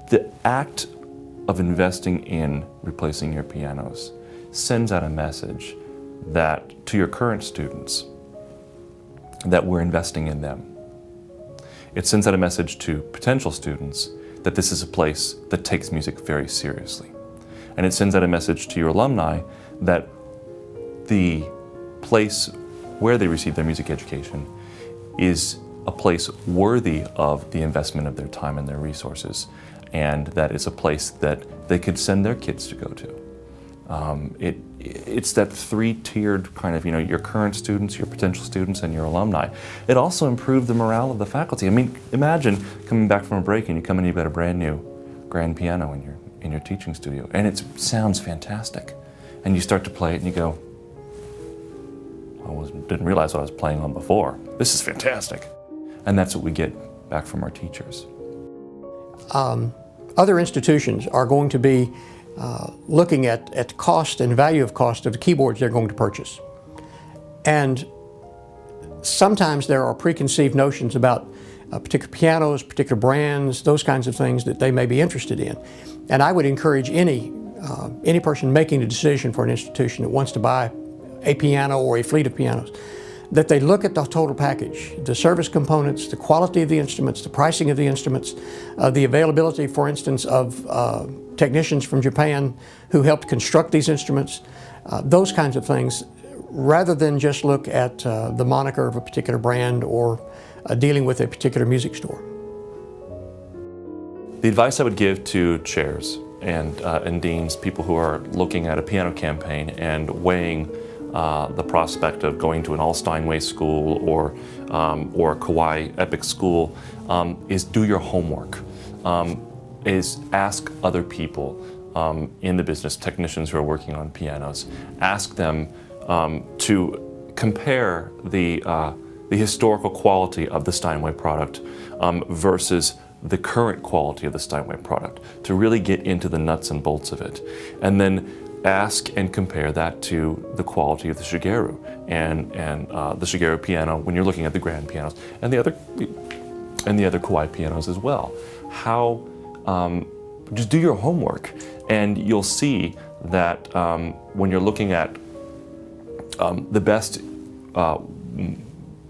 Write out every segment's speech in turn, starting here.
The act of investing in replacing your pianos sends out a message that to your current students that we're investing in them. It sends out a message to potential students that this is a place that takes music very seriously. And it sends out a message to your alumni that the place where they receive their music education is a place worthy of the investment of their time and their resources, and that it's a place that they could send their kids to go to. It's that three-tiered kind of, your current students, your potential students, and your alumni. It also improved the morale of the faculty. I mean, imagine coming back from a break and you come in and you've got a brand new grand piano in your teaching studio, and it sounds fantastic. And you start to play it and you go, didn't realize what I was playing on before. This is fantastic. And that's what we get back from our teachers. Other institutions are going to be looking at cost and value of cost of the keyboards they're going to purchase. And sometimes there are preconceived notions about particular pianos, particular brands, those kinds of things that they may be interested in. And I would encourage any person making a decision for an institution that wants to buy a piano or a fleet of pianos, that they look at the total package, the service components, the quality of the instruments, the pricing of the instruments, the availability, for instance, of technicians from Japan who helped construct these instruments, those kinds of things, rather than just look at the moniker of a particular brand or dealing with a particular music store. The advice I would give to chairs and deans, people who are looking at a piano campaign and weighing the prospect of going to an all-Steinway school or a Kawai Epic school, is do your homework. Is ask other people in the business, technicians who are working on pianos, ask them to compare the historical quality of the Steinway product versus the current quality of the Steinway product, to really get into the nuts and bolts of it. And then ask and compare that to the quality of the Shigeru and the Shigeru piano when you're looking at the grand pianos and the other Kawai pianos as well. How just do your homework, and you'll see that when you're looking at the best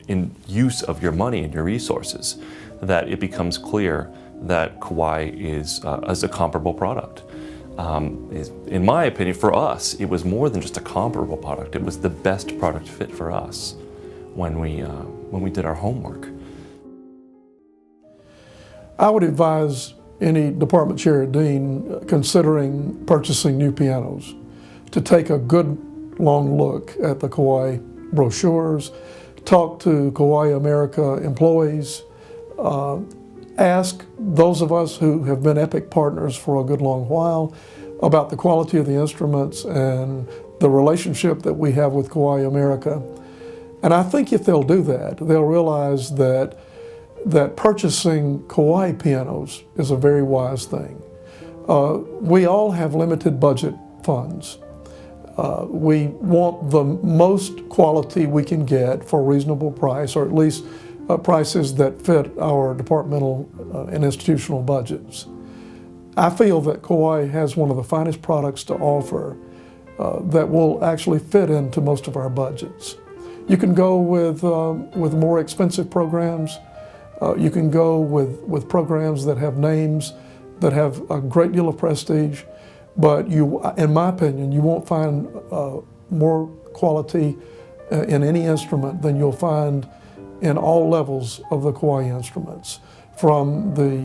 in use of your money and your resources, that it becomes clear that Kawai is a comparable product. In my opinion, for us, it was more than just a comparable product. It was the best product fit for us when we did our homework. I would advise any department chair or dean considering purchasing new pianos to take a good long look at the Kawai brochures, talk to Kawai America employees, ask those of us who have been Epic partners for a good long while about the quality of the instruments and the relationship that we have with Kawai America. And I think if they'll do that, they'll realize that purchasing Kawai pianos is a very wise thing. We all have limited budget funds. We want the most quality we can get for a reasonable price, or at least prices that fit our departmental and institutional budgets. I feel that Kawai has one of the finest products to offer that will actually fit into most of our budgets. You can go with more expensive programs. You can go with programs that have names that have a great deal of prestige, but in my opinion, you won't find more quality in any instrument than you'll find in all levels of the Kawai instruments, from the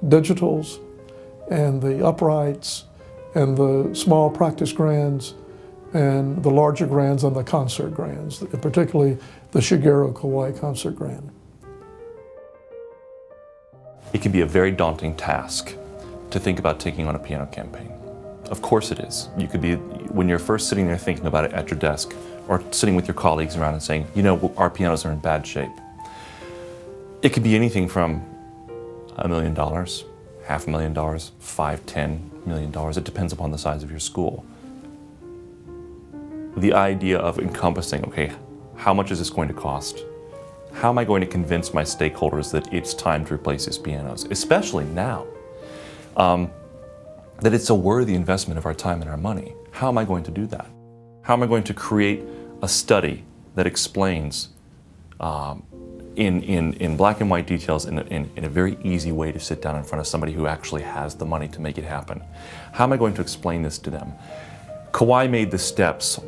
digitals and the uprights and the small practice grands and the larger grands and the concert grands, particularly the Shigeru Kawai concert grand. It can be a very daunting task to think about taking on a piano campaign. Of course it is. You could be, when you're first sitting there thinking about it at your desk, or sitting with your colleagues around and saying, our pianos are in bad shape. It could be anything from $1 million, $500,000, $5, $10 million. It depends upon the size of your school. The idea of encompassing, okay, how much is this going to cost? How am I going to convince my stakeholders that it's time to replace these pianos, especially now? that it's a worthy investment of our time and our money. How am I going to do that? How am I going to create a study that explains in black and white details in a very easy way to sit down in front of somebody who actually has the money to make it happen? How am I going to explain this to them? Kawai made the steps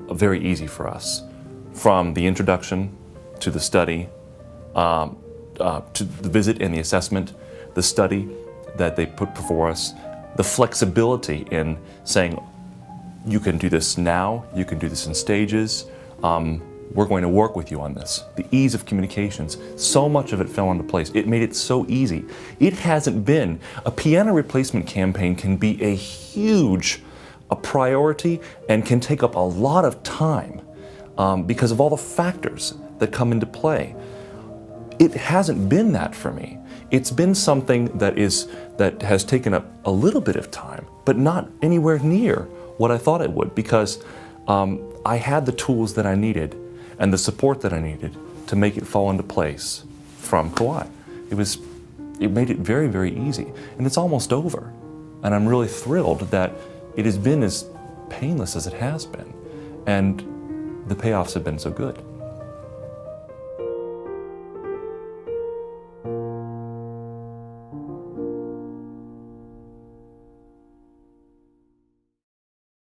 very easy for us, from the introduction to the study, to the visit and the assessment, the study that they put before us, the flexibility in saying, you can do this now, you can do this in stages, we're going to work with you on this. The ease of communications, so much of it fell into place. It made it so easy. It hasn't been. A piano replacement campaign can be a priority and can take up a lot of time because of all the factors that come into play. It hasn't been that for me. It's been something that has taken up a little bit of time, but not anywhere near what I thought it would, because I had the tools that I needed and the support that I needed to make it fall into place from Kawai. It made it very, very easy, and it's almost over. And I'm really thrilled that it has been as painless as it has been, and the payoffs have been so good.